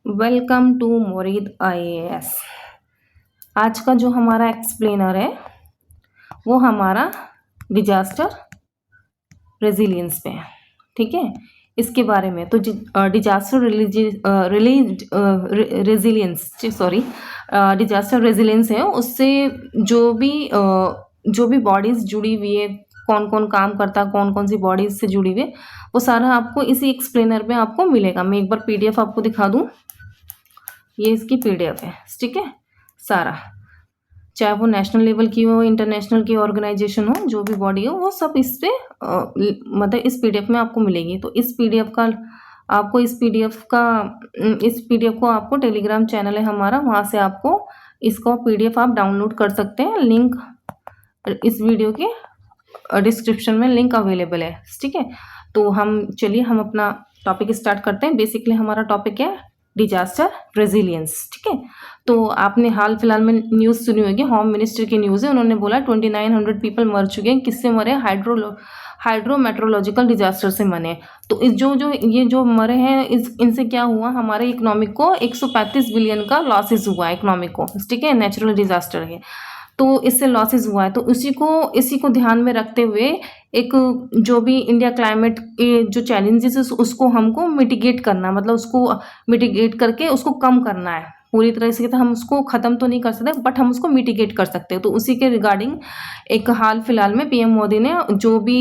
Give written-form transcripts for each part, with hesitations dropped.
Welcome to मोरीद IAS. आज का जो हमारा एक्सप्लेनर है वो हमारा डिजास्टर रेजिलियंस पे है। ठीक है, इसके बारे में तो डिजास्टर डिजास्टर रेजिलियंस है, उससे जो भी बॉडीज जुड़ी हुई है, कौन कौन काम करता है, कौन कौन सी बॉडीज से जुड़ी हुई है, वो सारा आपको इसी एक्सप्लेनर में आपको मिलेगा। मैं एक बार पीडीएफ आपको दिखा दूं। ये इसकी पीडीएफ है। ठीक है, सारा, चाहे वो नेशनल लेवल की हो, इंटरनेशनल की ऑर्गेनाइजेशन हो, जो भी बॉडी हो, वो सब इस पे मतलब इस पीडीएफ में आपको मिलेगी। तो इस पीडीएफ को आपको टेलीग्राम चैनल है हमारा, वहाँ से आपको इसको पीडीएफ आप डाउनलोड कर सकते हैं। लिंक इस वीडियो के डिस्क्रिप्शन में लिंक अवेलेबल है। ठीक है, तो हम अपना टॉपिक स्टार्ट करते हैं। बेसिकली हमारा टॉपिक है डिजास्टर रेजिलियंस। ठीक है, तो आपने हाल फिलहाल में न्यूज़ सुनी होगी, होम मिनिस्टर की न्यूज़ है। उन्होंने बोला 2900 पीपल मर चुके हैं। किससे मरे? हाइड्रोमेट्रोलॉजिकल डिजास्टर से मरे। तो ये जो मरे हैं, इनसे क्या हुआ? हमारे इकोनॉमिक को 135 बिलियन का लॉसेस हुआ है इकोनॉमिक को। ठीक है, नेचुरल डिजास्टर है तो इससे लॉसेस हुआ है। तो इसी को ध्यान में रखते हुए एक जो भी इंडिया क्लाइमेट के जो चैलेंजेस है उसको हमको मिटिगेट करना, मतलब उसको मिटिगेट करके उसको कम करना है। पूरी तरह से तो हम उसको ख़त्म तो नहीं कर सकते, बट हम उसको मिटिगेट कर सकते हैं। तो उसी के रिगार्डिंग एक हाल फिलहाल में पीएम मोदी ने जो भी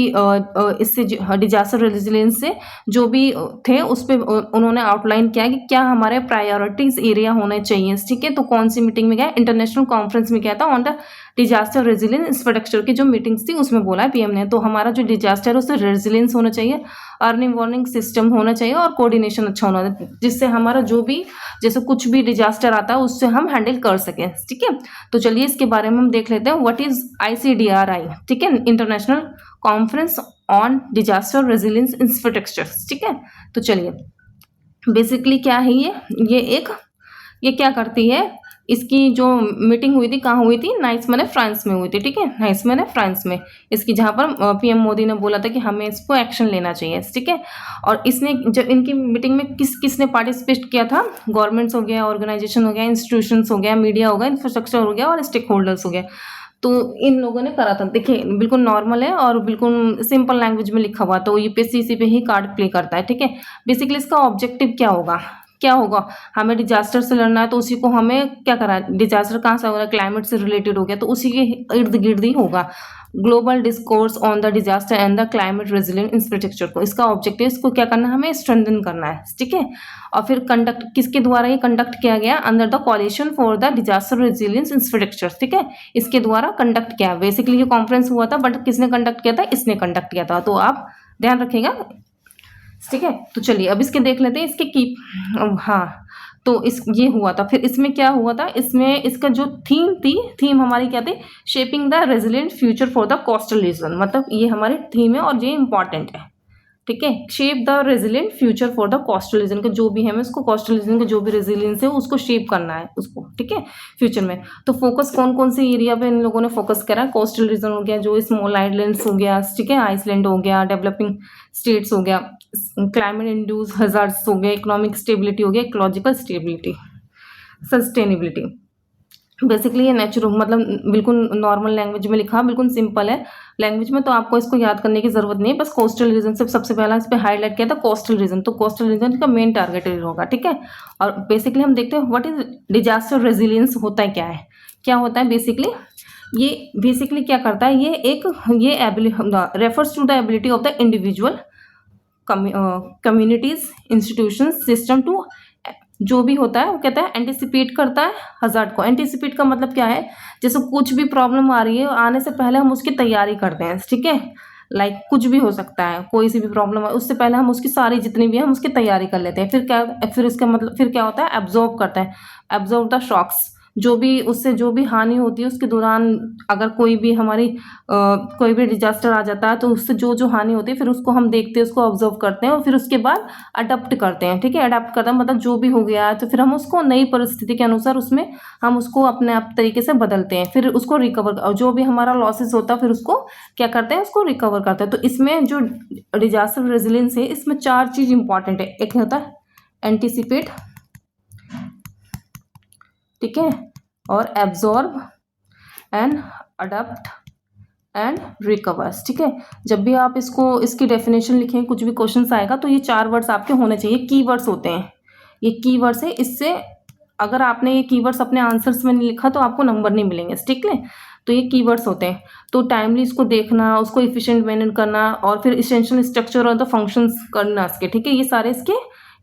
इससे डिजास्टर रेजिलियंस से जो भी थे उस पर उन्होंने आउटलाइन किया कि क्या हमारे प्रायोरिटीज एरिया होने चाहिए। ठीक है, तो कौन सी मीटिंग में गया? इंटरनेशनल कॉन्फ्रेंस में गया था on the disaster resilience infrastructure की जो मीटिंग्स थी, उसमें बोला है पीएम ने। तो हमारा जो डिजास्टर है उससे रेजिलियंस होना चाहिए, अर्निंग वार्निंग सिस्टम होना चाहिए और कोऑर्डिनेशन अच्छा होना चाहिए, जिससे हमारा जो भी जैसे कुछ भी डिजास्टर आता है उससे हम हैंडल कर सकें। ठीक है, तो चलिए इसके बारे में हम देख लेते हैं। What is ICDRI? ठीक है, international conference on disaster resilience infrastructure. ठीक है, तो चलिए बेसिकली क्या है ये क्या करती है? इसकी जो मीटिंग हुई थी कहाँ हुई थी? नाइस मैंने फ्रांस में हुई थी। ठीक है, नाइस मैंने फ्रांस में इसकी, जहाँ पर पीएम मोदी ने बोला था कि हमें इसको एक्शन लेना चाहिए। ठीक है, और इसने जब इनकी मीटिंग में किसने पार्टिसिपेट किया था? गवर्नमेंट्स हो गया, ऑर्गेनाइजेशन हो गया, इंस्टीट्यूशंस हो गया, मीडिया हो गया, इंफ्रास्ट्रक्चर हो गया और स्टेक होल्डर्स हो गया। तो इन लोगों ने करा था। देखिए बिल्कुल नॉर्मल है और बिल्कुल सिंपल लैंग्वेज में लिखा हुआ, तो यूपीएससी इसी पे ही कार्ड प्ले करता है। ठीक है, बेसिकली इसका ऑब्जेक्टिव क्या होगा? हमें डिजास्टर से लड़ना है, तो उसी को हमें क्या करा? डिजास्टर कहाँ से हो रहा है? क्लाइमेट से रिलेटेड हो गया, तो उसी के इर्द गिर्द ही होगा। Global discourse on the disaster and the climate resilient infrastructure को इसका ऑब्जेक्टिव, इसको क्या करना है? हमें स्ट्रेंथन करना है। ठीक है, और फिर कंडक्ट किसके द्वारा ये कंडक्ट किया गया? Under the कोalition for the disaster resilience infrastructure. ठीक है, इसके द्वारा कंडक्ट किया। बेसिकली ये कॉन्फ्रेंस हुआ था, बट किसने कंडक्ट किया था? इसने कंडक्ट किया था। तो आप ध्यान रखिएगा। ठीक है, तो चलिए अब इसके देख लेते हैं इसके की। हाँ, तो ये हुआ था। फिर इसमें क्या हुआ था? इसमें इसका जो थीम हमारी क्या थी? Shaping the resilient future for the coastal region. मतलब ये हमारी थीम है और ये इंपॉर्टेंट है। ठीक है, shape the resilient future for the coastal region का जो भी है, उसको कोस्टल रीजन का जो भी रेजिलियंस है उसको शेप करना है उसको। ठीक है, फ्यूचर में तो फोकस कौन से एरिया पे इन लोगों ने फोकस करा? कोस्टल रीजन हो गया, जो स्मॉल आइलैंड्स हो गया, ठीक है, आइसलैंड हो गया, डेवलपिंग स्टेट्स हो गया, क्लाइमेट इंड्यूस हजार्ड्स हो गया, इकोनॉमिक स्टेबिलिटी हो गया, इकोलॉजिकल स्टेबिलिटी, सस्टेनेबिलिटी। बेसिकली ये नेचुरल, मतलब बिल्कुल नॉर्मल लैंग्वेज में लिखा, बिल्कुल सिंपल है लैंग्वेज में, तो आपको इसको याद करने की जरूरत नहीं है। बस कोस्टल रीजन सबसे पहला इस पे हाईलाइट किया था, कोस्टल रीजन। तो कोस्टल रीजन का मेन टारगेट होगा। ठीक है, और बेसिकली हम देखते हैं व्हाट इज डिजास्टर रेजिलियंस होता है, क्या होता है बेसिकली? ये बेसिकली क्या करता है? ये refers to the ability of the individual, communities, institution, system to, जो भी होता है वो कहता है एंटिसिपेट करता है हजार्ड को। एंटिसिपेट का मतलब क्या है? जैसे कुछ भी प्रॉब्लम आ रही है, आने से पहले हम उसकी तैयारी करते हैं। ठीक है, लाइक कुछ भी हो सकता है, कोई सी भी प्रॉब्लम है, उससे पहले हम उसकी सारी जितनी भी है हम उसकी तैयारी कर लेते हैं। फिर उसका मतलब फिर क्या होता है? एब्जॉर्ब करता है, एब्जॉर्ब द शॉक्स, उससे जो भी हानि होती है उसके दौरान। अगर कोई भी डिजास्टर आ जाता है तो उससे जो हानि होती है फिर उसको हम देखते हैं, उसको ऑब्जर्व करते हैं और फिर उसके बाद अडप्ट करते हैं। ठीक है, अडप्ट करते हैं मतलब जो भी हो गया है तो फिर हम उसको नई परिस्थिति के अनुसार उसमें हम उसको अपने आप तरीके से बदलते हैं, फिर उसको रिकवर, और जो भी हमारा लॉसेस होता है फिर उसको क्या करते हैं? उसको रिकवर करते हैं। तो इसमें जो डिजास्टर रेजिलियंस है इसमें 4 चीज़ इंपॉर्टेंट है। एक होता है एंटिसिपेट, ठीक है, और absorb and adopt and recovers. ठीक है, जब भी आप इसकी डेफिनेशन लिखें, कुछ भी क्वेश्चन आएगा तो ये 4 वर्ड्स आपके होने चाहिए, कीवर्ड्स होते हैं, ये कीवर्ड्स है। इससे अगर आपने ये कीवर्ड्स अपने आंसर्स में नहीं लिखा तो आपको नंबर नहीं मिलेंगे, ठीक है। तो ये कीवर्ड्स होते हैं, तो टाइमली इसको देखना, उसको इफिशिएंट मैनेज करना, और फिर इसेंशियल स्ट्रक्चर और द फंक्शंस करना इसके, ठीक है। ये सारे इसके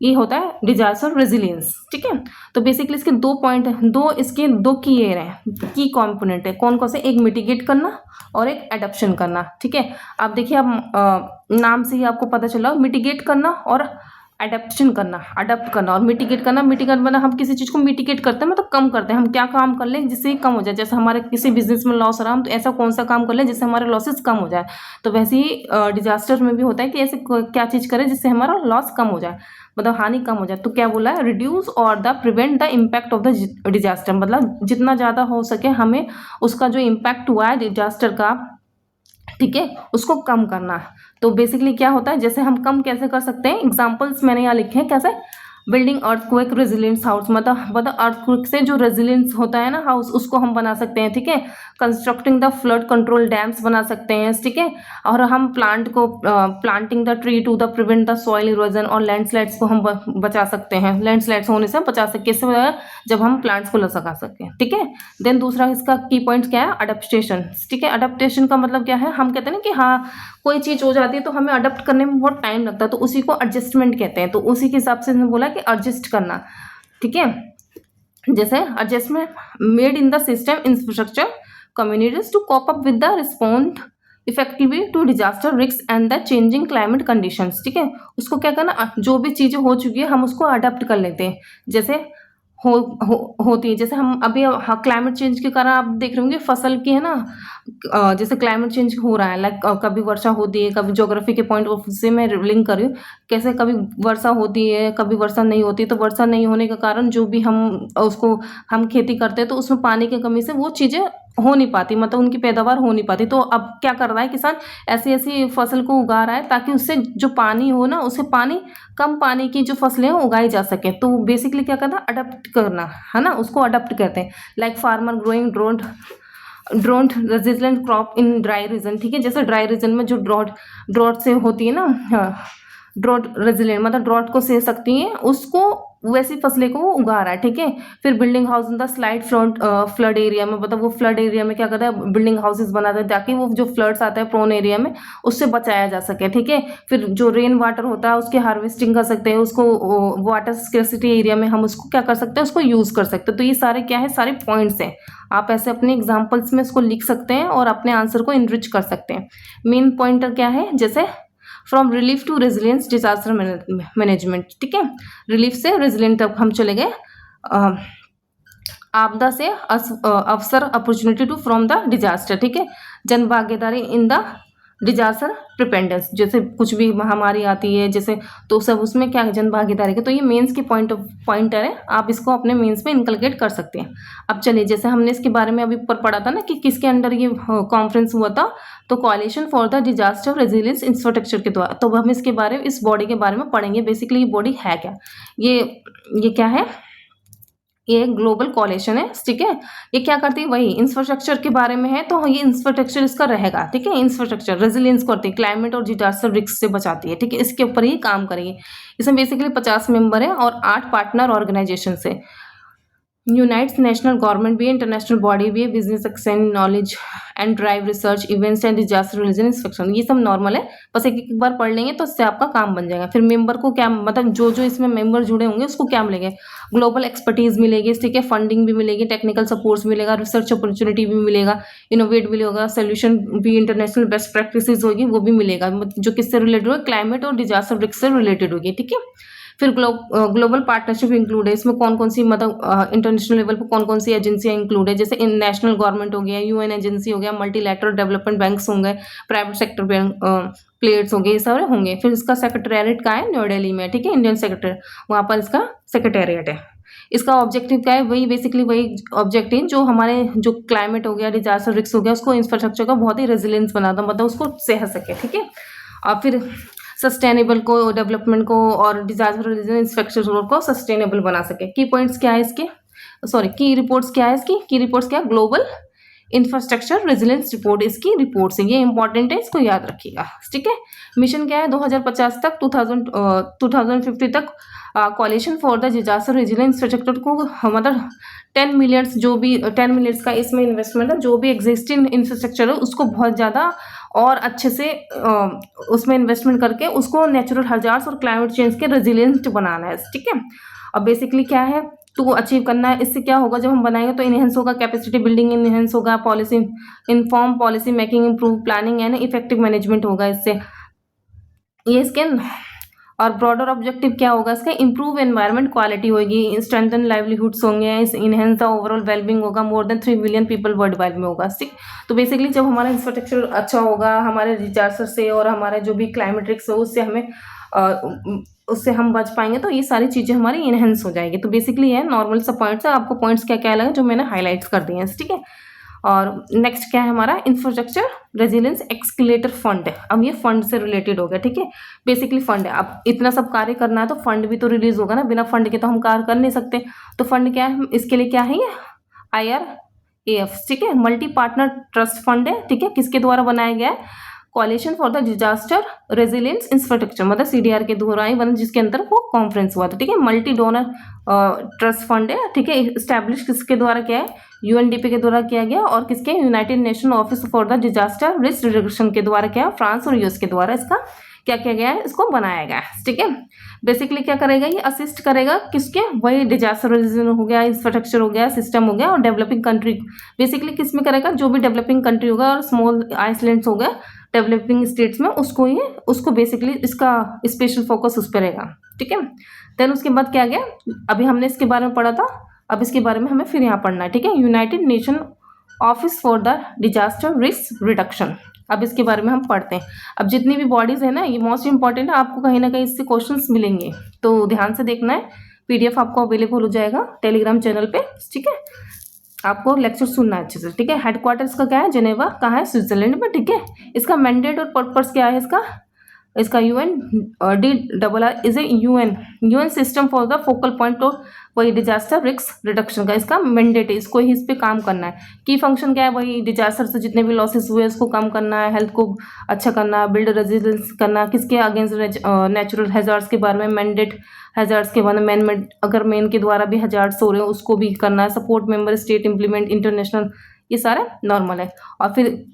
ये होता है डिजास्टर रेजिलियंस, ठीक है। तो बेसिकली इसके 2 पॉइंट है, इसके 2 की एयर है, की कॉम्पोनेंट है, कौन कौन से, एक मिटिगेट करना और एक एडप्शन करना, ठीक है। आप देखिए, आप नाम से ही आपको पता चला, मिटिगेट करना और एडेप्शन करना, अडप्ट करना और मिटिगेट करना। मिटिगेट मतलब हम किसी चीज़ को मिटिगेट करते हैं, मतलब कम करते हैं, हम क्या काम कर लें जिससे कम हो जाए। जैसे हमारे किसी बिजनेस में लॉस हो रहा है, हम तो ऐसा कौन सा काम कर लें जिससे हमारे लॉसेस कम हो जाए। तो वैसे ही डिजास्टर में भी होता है कि ऐसे क्या चीज़ करें जिससे हमारा लॉस कम हो जाए, मतलब हानि कम हो जाए। तो क्या बोला है, रिड्यूस और the prevent the impact of the disaster, मतलब जितना ज़्यादा हो सके हमें उसका जो इम्पैक्ट हुआ है डिजास्टर का, ठीक है, उसको कम करना। तो बेसिकली क्या होता है, जैसे हम कम कैसे कर सकते हैं, एग्जांपल्स मैंने यहाँ लिखे हैं कैसे, बिल्डिंग अर्थक्वेक रेजिलियंस हाउस, मतलब अर्थक्वेक से जो रेजिलियंस होता है ना हाउस, उसको हम बना सकते हैं, ठीक है। Constructing the flood control dams बना सकते हैं, ठीक है। और हम planting the tree to the prevent the soil erosion, और लैंडस्लाइड्स को हम बचा सकते हैं, लैंडस्लाइड्स होने से बचा सकते हैं, जब हम प्लांट्स को लगा सकते हैं, ठीक है। देन दूसरा इसका की पॉइंट क्या है, अडप्टेशन, ठीक है। अडप्टेशन का मतलब क्या है, हम कहते हैं ना कि हाँ कोई चीज़ हो जाती है तो हमें अडप्ट करने में बहुत टाइम लगता है, तो उसी को एडजस्टमेंट कहते हैं। तो उसी के हिसाब से बोला कि एडजस्ट करना, ठीक है। जैसे adjustment made in the system infrastructure communities to cope up with the respond effectively to disaster risk and the changing climate conditions, ठीक है। उसको क्या करना, जो भी चीज़ें हो चुकी है हम उसको अडप्ट कर लेते हैं, जैसे होती है। जैसे हम अभी क्लाइमेट चेंज के कारण आप देख रहे होंगे फसल की है ना, जैसे क्लाइमेट चेंज हो रहा है, लाइक कभी वर्षा होती है, कभी ज्योग्राफी के पॉइंट ऑफ से मैं लिंक कर रही हूँ, कैसे कभी वर्षा होती है, कभी वर्षा नहीं होती। तो वर्षा नहीं होने के कारण जो भी हम खेती करते हैं तो उसमें पानी की कमी से वो चीज़ें हो नहीं पाती, मतलब उनकी पैदावार हो नहीं पाती। तो अब क्या कर रहा है किसान, ऐसी ऐसी फसल को उगा रहा है ताकि उससे जो पानी हो ना, उसे कम पानी की जो फसलें हैं उगाई जा सके। तो बेसिकली क्या करना, अडप्ट करना है ना, उसको अडप्ट कहते हैं। Like farmer growing draught resistant crop in dry region, ठीक है। जैसे ड्राई रीजन में जो ड्रॉट से होती है ना, ड्रॉट रेजिलेंट मतलब ड्रॉट को सह सकती है, उसको वैसी फसलें को वो उगा रहा है, ठीक है। फिर building house in the slide flood area में, मतलब वो फ्लड एरिया में क्या करता है, बिल्डिंग हाउसेस बनाता है ताकि वो जो फ्लड्स आता है प्रोन एरिया में उससे बचाया जा सके, ठीक है। फिर जो रेन वाटर होता है उसकी हार्वेस्टिंग कर सकते हैं, उसको वाटर स्केर्सिटी एरिया में हम उसको क्या कर सकते हैं, उसको यूज़ कर सकते हैं। तो ये सारे क्या है, सारे पॉइंट्स हैं। आप ऐसे अपने एग्जाम्पल्स में इसको लिख सकते हैं और अपने आंसर को इनरिच कर सकते हैं। मेन पॉइंटर क्या है, जैसे from relief to resilience disaster management, ठीक है। रिलीफ से रेजिलियंट तक हम चले गए, आपदा से अवसर opportunity to from the disaster, ठीक है। जन भागीदारी इन द डिजास्टर प्रिपेंडेंस, जैसे कुछ भी महामारी आती है जैसे, तो सब उसमें क्या जन भागीदारी के, तो ये मेंस के पॉइंटर है, आप इसको अपने मेंस में इनकलकेट कर सकते हैं। अब चलिए, जैसे हमने इसके बारे में अभी ऊपर पढ़ा था ना कि किसके अंडर ये कॉन्फ्रेंस हुआ था, तो coalition for the disaster resilience infrastructure के द्वारा। तो हम इसके बारे में, इस बॉडी के बारे में पढ़ेंगे। बेसिकली ये बॉडी है क्या, ये क्या है, ये ग्लोबल कोalition है, ठीक है। ये क्या करती है, वही इंफ्रास्ट्रक्चर के बारे में है, तो ये इंफ्रास्ट्रक्चर इसका रहेगा, ठीक है। इंफ्रास्ट्रक्चर रेजिलियंस करती है, क्लाइमेट और डिजास्टर रिस्क से बचाती है, ठीक है। इसके ऊपर ही काम करेगी। इसमें बेसिकली 50 मेंबर है और 8 पार्टनर ऑर्गेनाइजेशन है। यूनाइट्स नेशनल गवर्नमेंट भी है, इंटरनेशनल बॉडी भी है, business exchange knowledge and drive research events and disaster religion inspection, ये सब नॉर्मल है, बस एक एक बार पढ़ लेंगे तो इससे आपका काम बन जाएगा। फिर मेंबर को क्या, मतलब जो जो इसमें मेंबर जुड़े होंगे उसको क्या मिलेंगे, ग्लोबल एक्सपर्टीज मिलेगी, ठीक है, फंडिंग भी मिलेगी, टेक्निकल सपोर्ट्स मिलेगा, रिसर्च अपॉर्चुनिटी भी मिलेगा, इनोवेट भी होगा, सोल्यूशन भी, इंटरनेशनल बेस्ट प्रैक्टिसेस होगी वो भी मिलेगा, जो किससे रिलेटेड होगा, क्लाइमेट और डिजास्टर रिस्क से रिलेटेड होगी, ठीक है। फिर ग्लोबल पार्टनरशिप इंक्लूड है, इसमें कौन कौन सी, मतलब इंटरनेशनल लेवल पर कौन कौन सी एजेंसियां इंक्लूड है, जैसे नेशनल गवर्नमेंट हो गया, यूएन एजेंसी हो गया, मल्टीलैटरल डेवलपमेंट बैंक्स होंगे, प्राइवेट सेक्टर बैंक प्लेयर्स होंगे, ये सारे होंगे। फिर इसका सेक्रेटेरिएट का है न्यू दिल्ली में, ठीक है, इंडियन सेक्रेटरी, वहाँ पर इसका सेक्रेटेरिएट है। इसका ऑब्जेक्टिव क्या है, वही बेसिकली वही ऑब्जेक्टिव जो हमारे जो क्लाइमेट हो गया, डिजास्टर रिस्क हो गया, उसको इंफ्रास्ट्रक्चर का बहुत ही रेजिलियंस बना दो, मतलब उसको सह सके, ठीक है। और फिर सस्टेनेबल को, डेवलपमेंट को और डिजास्टर इंस्पेक्शन को सस्टेनेबल बना सके। की पॉइंट्स क्या है इसके, सॉरी की रिपोर्ट्स क्या है इसकी, की रिपोर्ट्स क्या है, ग्लोबल इंफ्रास्ट्रक्चर रेजिलियंस रिपोर्ट इसकी रिपोर्ट्स है, ये इंपॉर्टेंट है, इसको याद रखिएगा, ठीक है। मिशन क्या है 2050 तक 2050 तक coalition for the disaster resilience infrastructure को मतलब 10 मिलियंस जो भी 10 मिलियंस का इसमें इन्वेस्टमेंट है, जो भी एग्जिस्टिंग इंफ्रास्ट्रक्चर है उसको बहुत ज़्यादा और अच्छे से उसमें इन्वेस्टमेंट करके उसको नेचुरल हजार्ड्स और क्लाइमेट चेंज के रेजिलियंट बनाना है, ठीक है। अब बेसिकली क्या है तो अचीव करना है, इससे क्या होगा जब हम बनाएंगे तो इनहेंस होगा कैपेसिटी बिल्डिंग, इनहेंस होगा policy inform policy making, improve planning and effective management होगा इससे। ये इसके और ब्रॉडर ऑब्जेक्टिव क्या होगा इसका, इंप्रूव एनवायरनमेंट क्वालिटी होगी, स्ट्रेंथन लाइवलीहुड्स होंगे, इनहेंस द ओवरऑल वेलबिंग होगा, more than 3 billion people world wide में होगा, ठीक। तो बेसिकली जब हमारा इंफ्रास्ट्रक्चर अच्छा होगा हमारे डिजास्टर से और हमारे जो भी क्लाइमेट रिस्क है उससे हमें उससे हम बच पाएंगे, तो ये सारी चीज़ें हमारी इनहेंस हो जाएगी। तो बेसिकली ये नॉर्मल सा पॉइंट्स है, आपको पॉइंट्स क्या क्या लगे जो मैंने हाईलाइट्स कर दिए हैं, ठीक है। और नेक्स्ट क्या है हमारा इंफ्रास्ट्रक्चर रेजिलियंस एक्सकेलेटर फंड है। अब ये फंड से रिलेटेड हो गया, ठीक है। बेसिकली फंड है, अब इतना सब कार्य करना है तो फंड भी तो रिलीज होगा ना, बिना फंड के तो हम कार्य कर नहीं सकते। तो फंड क्या है, इसके लिए क्या है ये IRAF, ठीक है, मल्टी पार्टनर ट्रस्ट फंड है, ठीक है। किसके द्वारा बनाया गया है, coalition for the disaster resilience infrastructure मतलब CDR के द्वारा ही बना, जिसके अंदर वो कॉन्फ्रेंस हुआ था, ठीक है। मल्टी डोनर ट्रस्ट फंड है, ठीक है। इस्टेब्लिश किसके द्वारा किया है, UNDP के द्वारा किया गया, और किसके United nation office for the disaster risk reduction के द्वारा किया, फ्रांस और US के द्वारा इसका क्या किया गया है, इसको बनाया गया है, ठीक है। बेसिकली क्या करेगा ये, असिस्ट करेगा किसके, वही डिजास्टर रेजिलियंस हो गया, इंफ्रास्ट्रक्चर हो गया, सिस्टम हो गया, और डेवलपिंग कंट्री बेसिकली किस में करेगा, जो भी डेवलपिंग कंट्री होगा और स्मॉल आइसलैंड्स हो गया डेवलपिंग स्टेट्स में, उसको बेसिकली इसका स्पेशल फोकस उस पर रहेगा, ठीक है। देन उसके बाद क्या गया, अभी हमने इसके बारे में पढ़ा था, अब इसके बारे में हमें फिर यहाँ पढ़ना है, ठीक है। United nation office for the disaster risk reduction, अब इसके बारे में हम पढ़ते हैं। अब जितनी भी बॉडीज है ना ये मोस्ट इंपॉर्टेंट है, आपको कहीं ना कहीं इससे क्वेश्चंस मिलेंगे, तो ध्यान से देखना है। PDF आपको अवेलेबल हो जाएगा टेलीग्राम चैनल पे, ठीक है। आपको लेक्चर सुनना है अच्छे से, ठीक है। हेडक्वार्टर्स का क्या है, जेनेवा कहाँ है, स्विट्जरलैंड में, ठीक है। इसका मैंडेट और पर्पस क्या है इसका UNDRR is a UN system for the focal point और वही डिजास्टर रिस्क रिडक्शन का इसका मैंडेट है, इसको ही इस पे काम करना है। की फंक्शन क्या है, वही डिजास्टर से जितने भी लॉसेस हुए उसको कम करना है, हेल्थ को अच्छा करना, बिल्ड रेजिलियंस करना, किसके अगेंस्ट नेचुरल हैजार्ड्स के बारे में, मैंडेट हैजार्ड्स के बारे में, मैन अगर मैन के द्वारा भी हैजार्ड्स हो रहे हैं उसको भी करना है, support member state implement international, ये सारा नॉर्मल है। और फिर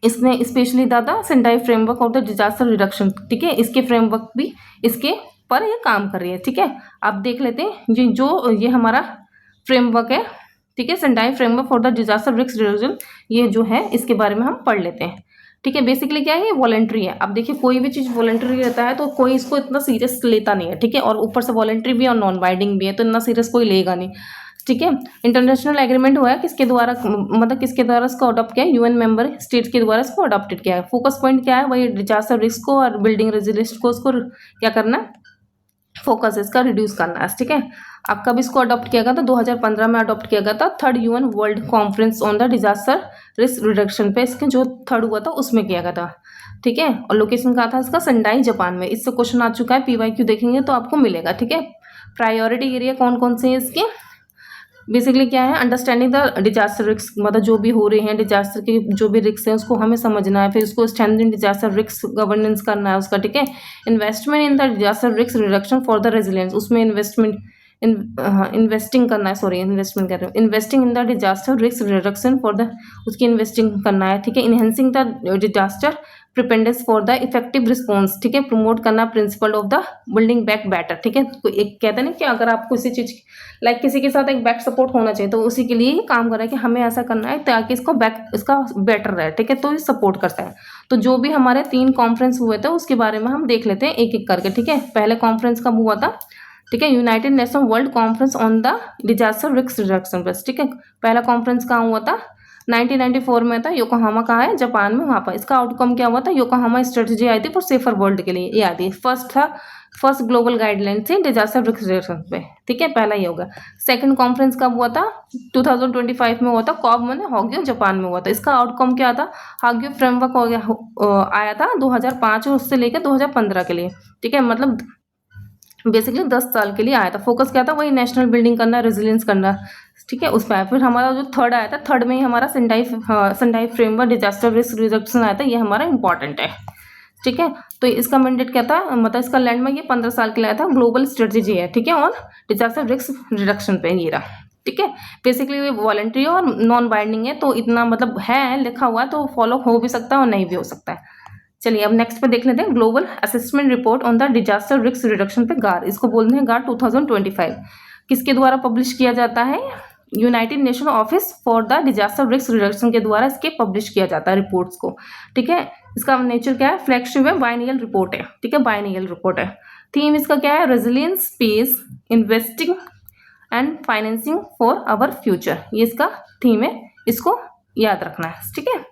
इसने स्पेशली दादा Sendai framework of the disaster reduction, ठीक है, इसके फ्रेमवर्क भी इसके पर ये काम कर रही है, ठीक है। आप देख लेते हैं ये हमारा फ्रेमवर्क है, ठीक है, Sendai framework for the disaster risk reduction, ये जो है इसके बारे में हम पढ़ लेते हैं, ठीक है। बेसिकली क्या है ये वॉलंटरी है। अब देखिए कोई भी चीज़ वॉलंटरी रहता है तो कोई इसको इतना सीरियस लेता नहीं है, ठीक है, और ऊपर से वॉलंटरी भी और नॉन बाइंडिंग भी है तो इतना सीरियस कोई लेगा नहीं, ठीक है। इंटरनेशनल एग्रीमेंट हुआ है किसके द्वारा, मतलब किसके द्वारा इसको अडॉप्ट किया है, UN मेंबर स्टेट्स के द्वारा इसको अडॉप्टेड किया है। फोकस पॉइंट क्या है, वही डिजास्टर रिस्क को और बिल्डिंग रेजिलियंस को उसको क्या करना है, फोकस इसका रिड्यूस करना है, ठीक है। अब कब इसको अडॉप्ट किया गया था, 2015 में अडॉप्ट किया गया था, 3rd UN world conference on the disaster risk reduction पे इसके जो 3rd हुआ था उसमें किया गया था, ठीक है। और लोकेशन कहा था इसका सेंडाई जापान में। इससे क्वेश्चन आ चुका है, PYQ देखेंगे तो आपको मिलेगा, ठीक है। प्रायोरिटी एरिया कौन कौन से हैं इसके, बेसिकली क्या है, अंडरस्टैंडिंग द डिजास्टर रिस्क, मतलब जो भी हो रहे हैं डिजास्टर के जो भी रिस्क हैं उसको हमें समझना है, फिर उसको स्ट्रेंथनिंग डिजास्टर रिस्क गवर्नेंस करना है उसका, ठीक है। Investment in the disaster risk reduction for the resilience, उसमें इन्वेस्टिंग करना है, सॉरी इन्वेस्टमेंट कर रहे हो, investing in the disaster risk reduction for the, उसकी इन्वेस्टिंग करना है, ठीक है। Enhancing the disaster preparedness for the effective response, ठीक है। प्रमोट करना principle of the building back better, ठीक है। एक कहते हैं ना कि अगर आपको किसी चीज़ लाइक किसी के साथ एक बैक सपोर्ट होना चाहिए तो उसी के लिए ही काम कर रहा है कि हमें ऐसा करना है ताकि इसका बेटर रहे, ठीक है, तो ये सपोर्ट करता है। तो जो भी हमारे 3 कॉन्फ्रेंस हुए थे उसके बारे में हम देख लेते हैं एक एक करके, ठीक है। पहले कॉन्फ्रेंस कब हुआ था, ठीक है, United nation world conference on the disaster risk reduction बस, ठीक है। पहला कॉन्फ्रेंस कहाँ हुआ था, 1994 में था, योकोहामा कहाँ है, जापान में, वहाँ पर। इसका आउटकम क्या हुआ था, योकोहामा स्ट्रेटजी आई थी फॉर सेफर वर्ल्ड के लिए, ये आती है। फर्स्ट ग्लोबल गाइडलाइन थी डिजास्टर रिस्क रिडक्शन पे, ठीक है, पहला ये होगा। सेकंड कॉन्फ्रेंस कब हुआ था, 2025 में हुआ था, कॉब में होग्यो जापान में हुआ था। इसका आउटकम क्या था, होग्यो फ्रेमवर्क हो गया आया था 2005 और उससे लेकर 2015 के लिए, ठीक है, मतलब बेसिकली 10 साल के लिए आया था। फोकस क्या था, वही नेशनल बिल्डिंग करना, रेजिलियंस करना, ठीक है, उस पर। फिर हमारा जो थर्ड आया था, थर्ड में ही हमारा Sendai framework disaster risk reduction आया था, ये हमारा इंपॉर्टेंट है, ठीक है। तो इसका मैंडेट क्या था, मतलब इसका लैंडमार्क ये 15 साल के लिए आया था, ग्लोबल स्ट्रेटेजी है, ठीक है, और डिजास्टर रिस्क रिडक्शन पे ये रहा, ठीक है। बेसिकली ये वॉलंटरी और नॉन बाइंडिंग है, तो इतना मतलब है लिखा हुआ है तो फॉलो हो भी सकता है और नहीं भी हो सकता है। चलिए अब नेक्स्ट पे देख लेते हैं, global assessment report on the disaster risk reduction पे गार, इसको बोलते हैं गार 2025। किसके द्वारा पब्लिश किया जाता है, United nation office for the disaster risk reduction के द्वारा इसके पब्लिश किया जाता है रिपोर्ट्स को, ठीक है। इसका नेचर क्या है, फ्लैगशिप है, बाइनियल रिपोर्ट है, ठीक है, बाइनियल रिपोर्ट है। थीम इसका क्या है, resilience, peace, investing and financing for our future, ये इसका थीम है, इसको याद रखना है, ठीक है।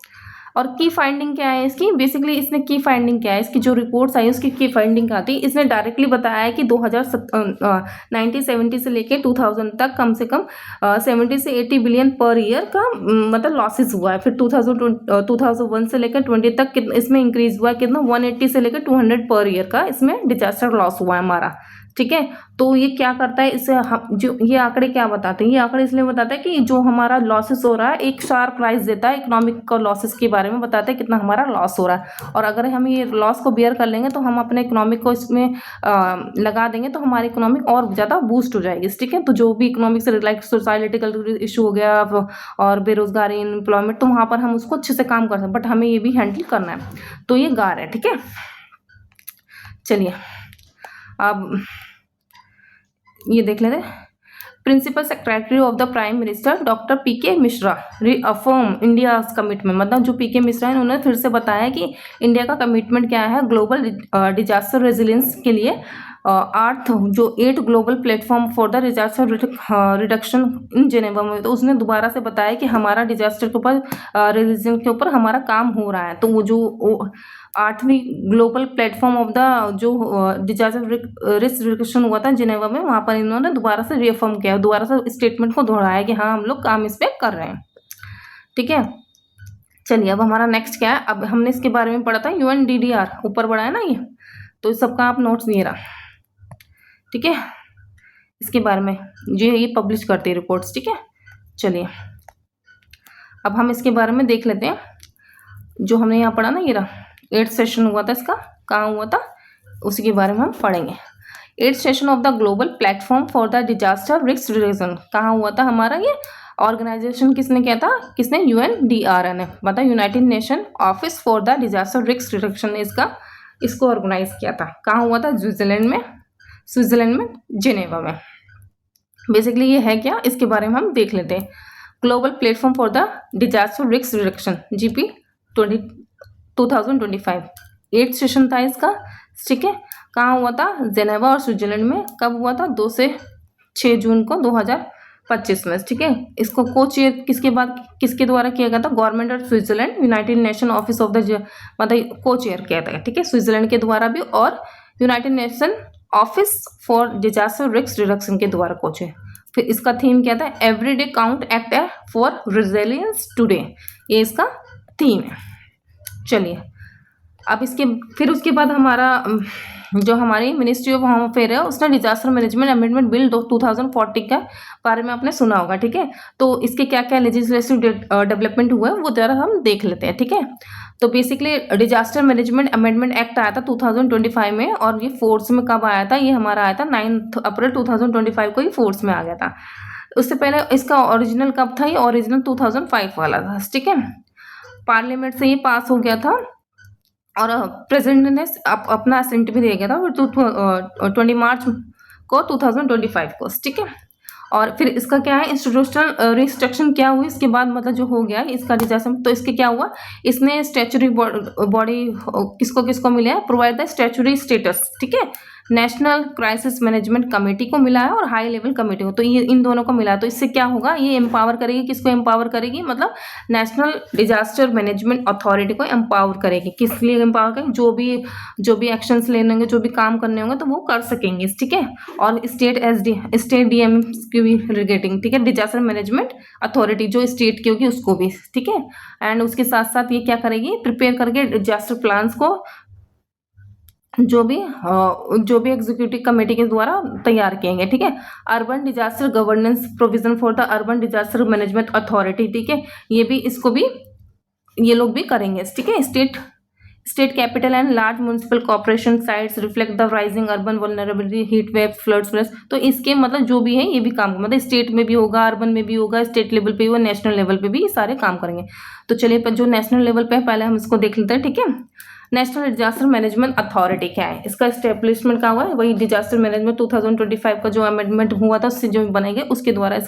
और की फाइंडिंग क्या है इसकी, बेसिकली इसने की फाइंडिंग क्या है, इसकी जो रिपोर्ट्स आई उसकी की फाइंडिंग क्या थी, इसने डायरेक्टली बताया है कि 1970 से लेके 2000 तक कम से कम 70 से 80 बिलियन पर ईयर का मतलब लॉसेस हुआ है। फिर 2001 से लेकर 20 तक इसमें इंक्रीज हुआ है कितना, 180 से लेकर 200 पर ईयर का इसमें डिजास्टर लॉस हुआ है हमारा, ठीक है। तो ये क्या करता है, इससे जो ये आंकड़े क्या बताते हैं, ये आंकड़े इसलिए बताता है कि जो हमारा लॉसेस हो रहा है एक शार्प प्राइस देता है, इकोनॉमिक का लॉसेस के बारे में बताता है कितना हमारा लॉस हो रहा है। और अगर हम ये लॉस को बियर कर लेंगे तो हम अपने इकोनॉमिक को इसमें लगा देंगे तो हमारी इकोनॉमिक और ज़्यादा बूस्ट हो जाएगी, ठीक है। तो जो भी इकोनॉमिक से लाइक सोसाइटिकल इशू हो गया और बेरोजगारी, एम्प्लॉयमेंट, तो वहाँ पर हम उसको अच्छे से काम कर सकते हैं, बट हमें ये भी हैंडल करना है। तो ये गार है, ठीक है। चलिए अब ये देख लेते हैं, principal secretary of the prime minister doctor PK Mishra reaffirm India commitment, मतलब जो पीके मिश्रा है उन्होंने फिर से बताया कि इंडिया का कमिटमेंट क्या है ग्लोबल डिजास्टर रेजिलियंस के लिए। जो 8 global platform for the disaster reduction in Geneva में, तो उसने दोबारा से बताया कि हमारा डिजास्टर के ऊपर रेजिलियंस के ऊपर हमारा काम हो रहा है। तो वो जो 8वीं ग्लोबल प्लेटफॉर्म ऑफ द जो डिजास्टर रिस्क रिडक्शन हुआ था जिनेवा में, वहाँ पर इन्होंने दोबारा से रिअफर्म किया, दोबारा से स्टेटमेंट को दोहराया कि हाँ हम लोग काम इस पर कर रहे हैं, ठीक है। चलिए अब हमारा नेक्स्ट क्या है, अब हमने इसके बारे में पढ़ा था UNDDR, ऊपर बढ़ा है ना ये, तो इस सबका आप नोट्स नहीं रहा, ठीक है, इसके बारे में जो ये पब्लिश करती है रिपोर्ट्स, ठीक है। चलिए अब हम इसके बारे में देख लेते हैं, जो हमने यहाँ पढ़ा ना, ये रहा 8th सेशन हुआ था इसका, कहाँ हुआ था उसी के बारे में हम पढ़ेंगे। 8th session of the global platform for the disaster risk reduction कहाँ हुआ था हमारा, ये ऑर्गेनाइजेशन किसने किया था, किसने, UNDRA ने, मतलब United nation office for the disaster risk reduction ने इसको ऑर्गेनाइज किया था। कहाँ हुआ था, स्विट्जरलैंड में जिनेवा में। बेसिकली ये है क्या, इसके बारे में हम देख लेते हैं। Global platform for the disaster risk reduction GP 2025 8th session था इसका, ठीक है। कहाँ हुआ था, जेनेवा और स्विट्जरलैंड में। कब हुआ था, 2 से 6 जून को 2025 में, ठीक है। इसको को चेयर किसके द्वारा किया गया था, government of Switzerland, United nation office of the, मतलब को चेयर किया था, ठीक है, स्विट्जरलैंड के द्वारा भी और United nation office for disaster risk reduction के द्वारा को चेयर। फिर इसका थीम क्या था, everyday count act for resilience today, ये इसका थीम है। चलिए अब फिर उसके बाद हमारा जो हमारी मिनिस्ट्री ऑफ होम अफेयर है उसने डिजास्टर मैनेजमेंट अमेंडमेंट बिल 2040 का बारे में आपने सुना होगा, ठीक है। तो इसके क्या क्या लेजिस्लेटिव डेवलपमेंट हुआ है वो जरा हम देख लेते हैं, ठीक है। तो basically disaster management amendment act आया था 2025 में, और ये फोर्स में कब आया था, ये हमारा आया था 9 अप्रैल 2025 को ही फोर्स में आ गया था। उससे पहले इसका ओरिजिनल कब था, ये ओरिजिनल 2005 वाला था, ठीक है। पार्लियामेंट से ये पास हो गया था और प्रेसिडेंट ने अपना असेंट भी दे गया था 20 मार्च को 2025 को, ठीक है। और फिर इसका क्या है, इंस्टीट्यूशनल रिस्ट्रक्शन क्या हुई इसके बाद, मतलब जो हो गया इसका डिजास्टर, तो इसके क्या हुआ, इसने स्टैचुरी बॉडी किसको किसको मिला है, प्रोवाइड द स्टैचुरी स्टेटस, ठीक है, नेशनल क्राइसिस मैनेजमेंट कमेटी को मिला है और हाई लेवल कमेटी को, तो ये इन दोनों को मिला है। तो इससे क्या होगा, ये एम्पावर करेगी, किसको एम्पावर करेगी, मतलब नेशनल डिजास्टर मैनेजमेंट अथॉरिटी को एम्पावर करेगी। किस लिए एम्पावर करेगी, जो भी एक्शंस लेने होंगे, जो भी काम करने होंगे तो वो कर सकेंगे, ठीक है। और स्टेट DMs की भी रिलेटिंग, ठीक है, डिजास्टर मैनेजमेंट अथॉरिटी जो स्टेट की होगी उसको भी, ठीक है। एंड उसके साथ साथ ये क्या करेगी, प्रिपेयर करके डिजास्टर प्लान्स को जो भी एग्जीक्यूटिव कमेटी के द्वारा तैयार किए गए, ठीक है। Urban disaster governance provision for the urban disaster management authority, ठीक है, ये भी इसको भी ये लोग भी करेंगे, ठीक है। State capital and large municipal corporation sites reflect the rising urban vulnerability, heat wave, floods, तो इसके मतलब जो भी है ये भी काम, मतलब स्टेट में भी होगा, अर्बन में भी होगा, स्टेट लेवल पे भी होगा, नेशनल लेवल पे भी ये सारे काम करेंगे। तो चलिए जो नेशनल लेवल पे है पहले हम इसको देख लेते हैं, ठीक है। नेशनल डिजास्टर मैनेजमेंट अथॉरिटी क्या है, इसका स्टेब्लिशमेंट का हुआ है, वही डिजास्टर मैनेजमेंट 2025 का जो अमेंडमेंट हुआ था उससे जो बनाएंगे उसके द्वारा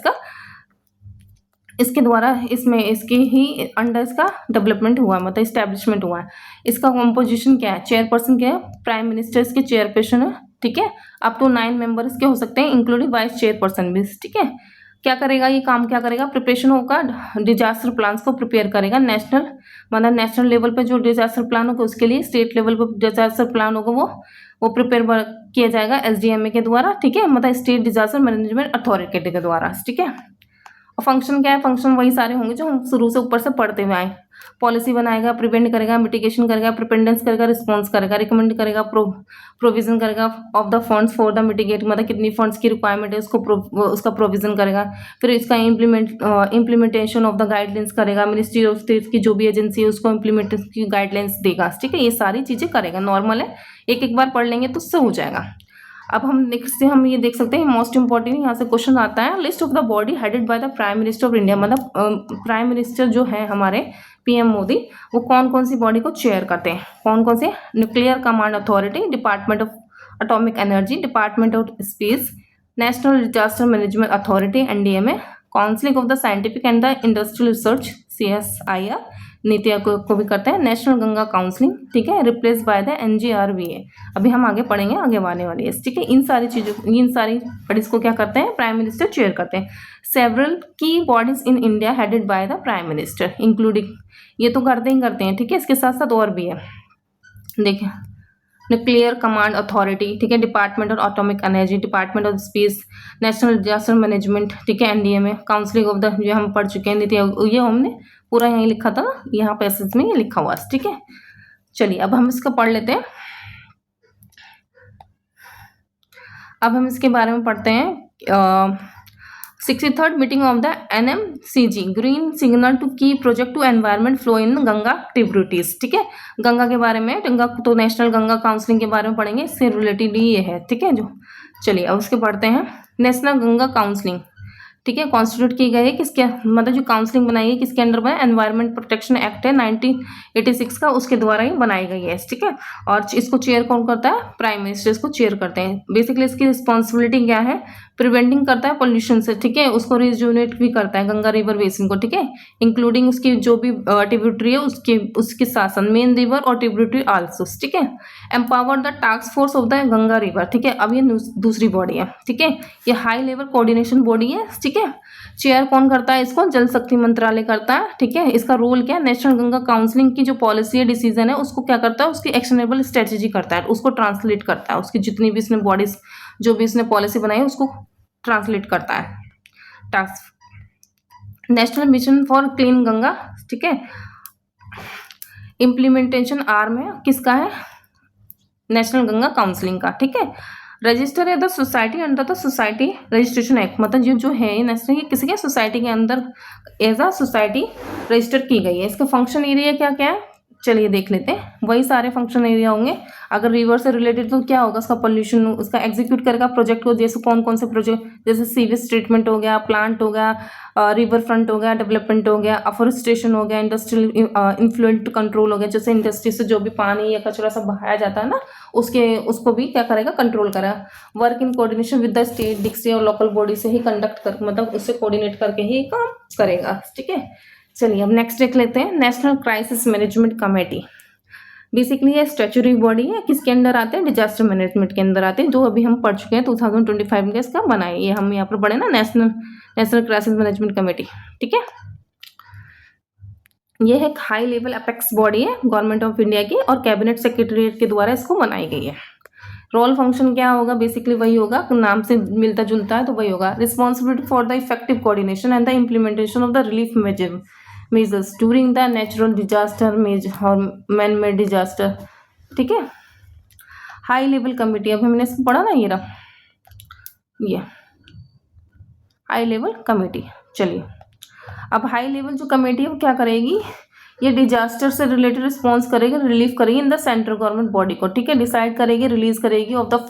इसके द्वारा इसमें इसके ही अंडर इसका डेवलपमेंट हुआ, मतलब इस्टेब्लिशमेंट हुआ है। इसका कॉम्पोजिशन क्या है, चेयरपर्सन क्या है, प्राइम मिनिस्टर इसके चेयरपर्सन है, ठीक है। अप टू 9 मेंबर इसके हो सकते हैं, इंक्लूडिंग वाइस चेयरपर्सन भी, ठीक है। क्या करेगा ये काम, क्या करेगा, प्रिपरेशन होगा, डिजास्टर प्लान्स को प्रिपेयर करेगा, मतलब नेशनल लेवल पे जो डिजास्टर प्लान होगा उसके लिए, स्टेट लेवल पे डिजास्टर प्लान होगा वो प्रिपेयर किया जाएगा SDMA के द्वारा, ठीक है, मतलब स्टेट डिजास्टर मैनेजमेंट अथॉरिटी के द्वारा, ठीक है। और फंक्शन क्या है, फंक्शन वही सारे होंगे जो हम शुरू से ऊपर से पढ़ते हुए आए। पॉलिसी बनाएगा, प्रिवेंट करेगा, मिटिगेशन करेगा, प्रिपेंडेंस करेगा, रिस्पॉन्स करेगा, रिकमेंड करेगा, प्रोविजन करेगा of the funds for the mitigate, मतलब कितनी फंड्स की रिक्वायरमेंट है उसका प्रोविजन करेगा। फिर इसका इम्प्लीमेंटेशन ऑफ द गाइडलाइंस करेगा, मिनिस्ट्री ऑफ स्टेट की जो भी एजेंसी है उसको इम्प्लीमेंट की गाइडलाइंस देगा, ठीक है। ये सारी चीज़ें करेगा, नॉर्मल है, एक बार पढ़ लेंगे तो उससे हो जाएगा। अब हम नेक्स्ट से हम ये देख सकते हैं, मोस्ट इंपॉर्टेंट यहाँ से क्वेश्चन आता है, list of the body headed by the prime minister of India, मतलब प्राइम मिनिस्टर जो है हमारे PM मोदी, वो कौन कौन सी बॉडी को चेयर करते हैं, कौन कौन से, nuclear command authority, department of atomic energy, department of space, national disaster management authority NDMA, council of the scientific and the industrial research CSIR, NITI Aayog को भी करते हैं, नेशनल गंगा काउंसिलिंग, ठीक है, रिप्लेस बाय द NGRVA। अभी हम आगे पढ़ेंगे, आगे आने वाली है, ठीक है। इन सारी बॉडीज को क्या करते हैं, प्राइम मिनिस्टर चेयर करते हैं। सेवरल की bodies in India headed by the prime minister, including, ये तो करते हैं, ठीक है। इसके साथ साथ और भी है, देखिए, न्यूक्लियर कमांड अथॉरिटी, ठीक है, department of atomic energy, department of space, national disaster management, ठीक है, NDMA, काउंसिलिंग ऑफ द, ये हम पढ़ चुके हैं, नीति आयोग, ये हमने पूरा यहीं लिखा था, यहाँ पैसेज में ये लिखा हुआ है, ठीक है। चलिए अब हम इसका पढ़ लेते हैं। अब हम इसके बारे में पढ़ते हैं। 63rd meeting of the NMCG, green signal to key project to environment flow in Ganga tributaries, ठीक है। गंगा के बारे में, गंगा तो नेशनल गंगा काउंसिलिंग के बारे में पढ़ेंगे, इससे रिलेटेड ही ये है, ठीक है। जो चलिए अब उसके पढ़ते हैं। नेशनल गंगा काउंसिलिंग, ठीक है, कॉन्स्टिट्यूट की गई है किसके, मतलब जो काउंसिलिंग बनाई है किसके अंडर बना, एनवायरमेंट प्रोटेक्शन एक्ट है 1986 का, उसके द्वारा ही बनाई गई है, ठीक है। और इसको चेयर कौन करता है, प्राइम मिनिस्टर इसको चेयर करते हैं। बेसिकली इसकी रिस्पॉन्सिबिलिटी क्या है, प्रिवेंटिंग करता है पोल्यूशन से, ठीक है, उसको रिजुनेट भी करता है गंगा रिवर बेसिन को, ठीक है, इंक्लूडिंग उसकी जो भी ट्रिब्यूटरी है उसके शासन, मेन रिवर और ट्रिब्यूटरी आल्सो, ठीक है। Empower the task force of the Ganga river, ठीक है। अब ये दूसरी बॉडी है, ठीक है, ये हाई लेवल कोऑर्डिनेशन बॉडी है, ठीक है। चेयर कौन करता है इसको, जल शक्ति मंत्रालय करता है, ठीक है। इसका रोल क्या है, नेशनल गंगा काउंसिलिंग की जो पॉलिसी है, डिसीजन है, उसको क्या करता है, उसकी एक्शनेबल स्ट्रेटेजी करता है, उसको ट्रांसलेट करता है, उसकी जितनी भी इसने बॉडीज जो भी इसने पॉलिसी बनाई है उसको ट्रांसलेट करता है। Task national mission for clean Ganga, ठीक है, इम्प्लीमेंटेशन आर्म है किसका है, नेशनल गंगा काउंसिलिंग का, ठीक है। रजिस्टर है the society under the society registration act, मतलब ये जो है नेशनल, ये किसी के सोसाइटी के अंदर एज अ सोसाइटी रजिस्टर की गई है। इसका फंक्शन एरिया क्या क्या है, चलिए देख लेते हैं, वही सारे फंक्शन एरिया होंगे। अगर रिवर से रिलेटेड तो क्या होगा, उसका पोल्यूशन, उसका एग्जीक्यूट करेगा प्रोजेक्ट को, जैसे कौन कौन से प्रोजेक्ट, जैसे सीवेज ट्रीटमेंट हो गया, प्लांट हो गया, रिवर फ्रंट हो गया, डेवलपमेंट हो गया, अफॉरेस्टेशन हो गया, इंडस्ट्रियल इन्फ्लुएंट कंट्रोल हो गया, जैसे इंडस्ट्री से जो भी पानी या कचरा सब बहाया जाता है ना, उसको भी क्या करेगा, कंट्रोल करेगा। Work in coordination with the state, district और लोकल बॉडी से ही कंडक्ट कर, मतलब उससे कोऑर्डिनेट करके ही काम करेगा, ठीक है। चलिए अब नेक्स्ट देख लेते हैं, national crisis management committee. Basically ये स्टैच्यूटरी बॉडी है, किसके अंदर आते हैं, डिजास्टर मैनेजमेंट के अंदर आते हैं, जो अभी हम पढ़ चुके हैं 2025 में इसका बनाए, ये हम यहाँ पर पढ़े ना, नेशनल क्राइसिस मैनेजमेंट कमेटी, ठीक है। ये एक हाई लेवल अपेक्स बॉडी है गवर्नमेंट ऑफ इंडिया की, और कैबिनेट सेक्रेटरीट के द्वारा इसको बनाई गई है। रोल फंक्शन क्या होगा, बेसिकली वही होगा, नाम से मिलता जुलता है तो वही होगा। Responsibility for the effective coordination and the implementation of the relief measures during the natural disaster और मैन मेड डिजास्टर, ठीक है। हाई लेवल कमेटी, अभी हमने इसको पढ़ा ना, ये रहा, ये हाई लेवल कमेटी। चलिए, अब हाई लेवल जो कमेटी है वो क्या करेगी, ये डिजास्टर से रिलेटेड रिस्पॉन्स करेगी, रिलीफ करेगी in the central government body को, ठीक है, डिसाइड करेगी, रिलीज करेगी ऑफ द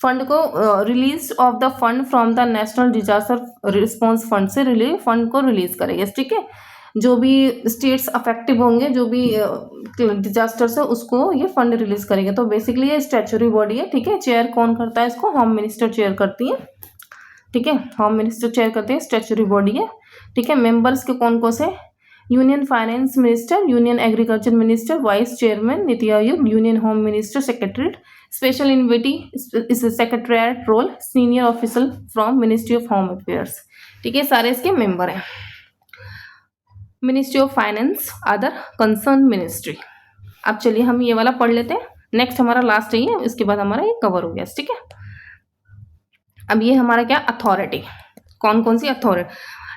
फंड को, release of the fund from the national disaster response fund से रिलीफ फंड को रिलीज करेगी, ठीक है। जो भी स्टेट्स अफेक्टिव होंगे, जो भी डिजास्टर से, उसको ये फंड रिलीज करेगा। तो बेसिकली ये स्टैच्यूटरी बॉडी है, ठीक है। चेयर कौन करता है इसको, होम मिनिस्टर चेयर करती है, ठीक है, होम मिनिस्टर चेयर करते हैं, स्टैच्यूटरी बॉडी है, ठीक है। मेंबर्स के कौन कौन से, union finance minister, union agriculture minister, vice chairman NITI Aayog, union home minister, secretariat, special invitee is secretariat role, senior officer from ministry of home affairs, ठीक है, सारे इसके मेंबर हैं। Ministry of finance, other concern ministry. अब चलिए हम ये वाला पढ़ लेते हैं, नेक्स्ट हमारा लास्ट ही है, इसके बाद हमारा ये कवर हो गया, ठीक है। अब ये हमारा क्या, अथॉरिटी, कौन कौन सी authority,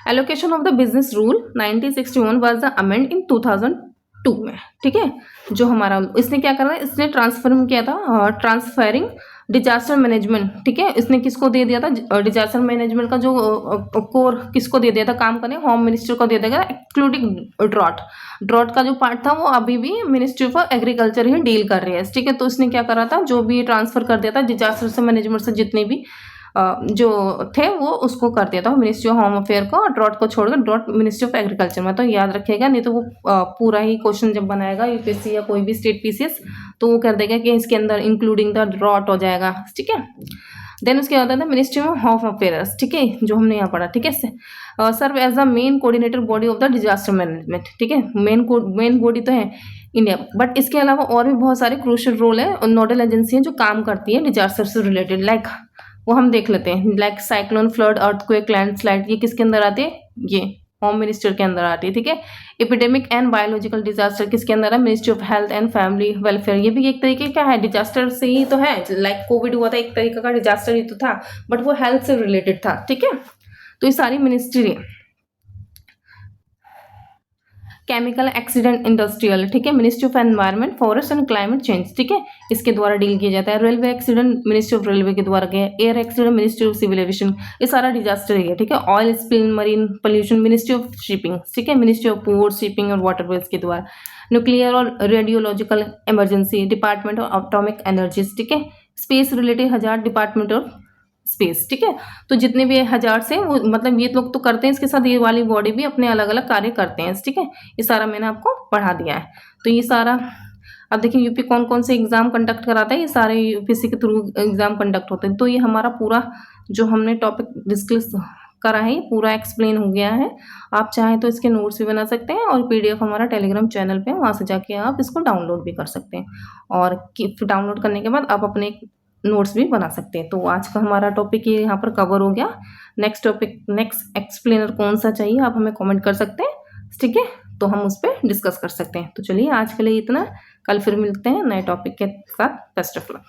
allocation of the business rule 1961 was the amend in 2002 में, ठीक है। जो हमारा इसने क्या करा, इसने ट्रांसफॉर्म किया था, ट्रांसफरिंग डिजास्टर मैनेजमेंट, ठीक है। इसने किसको दे दिया था, डिजास्टर मैनेजमेंट का जो कोर किसको दे दिया था काम करने, होम मिनिस्टर को दे देगा, इंक्लूडिंग ड्रॉट का जो पार्ट था वो अभी भी ministry of agriculture he deal कर रही है, ठीक है। तो इसने क्या करा था, जो भी ट्रांसफर कर दिया था डिजास्टर से मैनेजमेंट से, जितने भी जो थे वो उसको कर दिया था मिनिस्ट्री ऑफ होम अफेयर को, ड्रॉट को छोड़कर ड्रॉट मिनिस्ट्री ऑफ एग्रीकल्चर में। तो याद रखिएगा, नहीं तो वो पूरा ही क्वेश्चन जब बनाएगा यूपीएससी या कोई भी स्टेट पीसीएस, तो वो कर देगा कि इसके अंदर इंक्लूडिंग द ड्रॉट हो जाएगा, ठीक है। देन उसके बाद आता है मिनिस्ट्री ऑफ होम अफेयर्स, ठीक है, जो हमने यहाँ पढ़ा, ठीक है। Serve as the main coordinator body of the disaster management, ठीक है। मेन बॉडी तो है इंडिया, बट इसके अलावा और भी बहुत सारे क्रूशियल रोल है, नोडल एजेंसी है जो काम करती है डिजास्टर से रिलेटेड, लाइक वो हम देख लेते हैं, like cyclone, flood, earthquake, landslide, ये किसके अंदर आते हैं, ये होम मिनिस्टर के अंदर आती है, ठीक है। एपिडेमिक एंड बायोलॉजिकल डिजास्टर किसके अंदर है, ministry of health and family welfare, ये भी एक तरीके का है, डिजास्टर से ही तो है, लाइक कोविड हुआ था एक तरीके का डिजास्टर ही तो था, बट वो हेल्थ से रिलेटेड था, ठीक है। तो ये सारी मिनिस्ट्री है। केमिकल एक्सीडेंट इंडस्ट्रियल, ठीक है, ministry of environment, forest and climate change, ठीक है, इसके द्वारा डील किया जाता है। Railway accident ministry of railway के द्वारा गया, air accident ministry of civil aviation, ये सारा डिजास्टर ही है, ठीक है। Oil spill, marine pollution ministry of shipping, ठीक है, मिनिस्ट्री ऑफ पोर्ट, शिपिंग और वाटरवेज के द्वारा। न्यूक्लियर और radiological emergency department of atomic energies, ठीक है। Space related hazard department of space, ठीक है। तो जितने भी हजार्ड से वो मतलब ये लोग तो करते हैं, इसके साथ ये वाली बॉडी भी अपने अलग अलग कार्य करते हैं, ठीक है। ये सारा मैंने आपको पढ़ा दिया है। तो ये सारा अब देखिए यूपी कौन कौन से एग्जाम कंडक्ट कराता है, ये सारे यूपीएससी के थ्रू एग्जाम कंडक्ट होते हैं। तो ये हमारा पूरा जो हमने टॉपिक डिस्कस करा है, ये पूरा एक्सप्लेन हो गया है। आप चाहें तो इसके नोट्स भी बना सकते हैं, और पीडीएफ हमारा टेलीग्राम चैनल पे है, वहाँ से जाके आप इसको डाउनलोड भी कर सकते हैं, और डाउनलोड करने के बाद आप अपने नोट्स भी बना सकते हैं। तो आज का हमारा टॉपिक ये यहाँ पर कवर हो गया। नेक्स्ट टॉपिक, नेक्स्ट एक्सप्लेनर कौन सा चाहिए आप हमें कमेंट कर सकते हैं, ठीक है, तो हम उस पर डिस्कस कर सकते हैं। तो चलिए आज के लिए इतना, कल फिर मिलते हैं नए टॉपिक के साथ। Best of luck.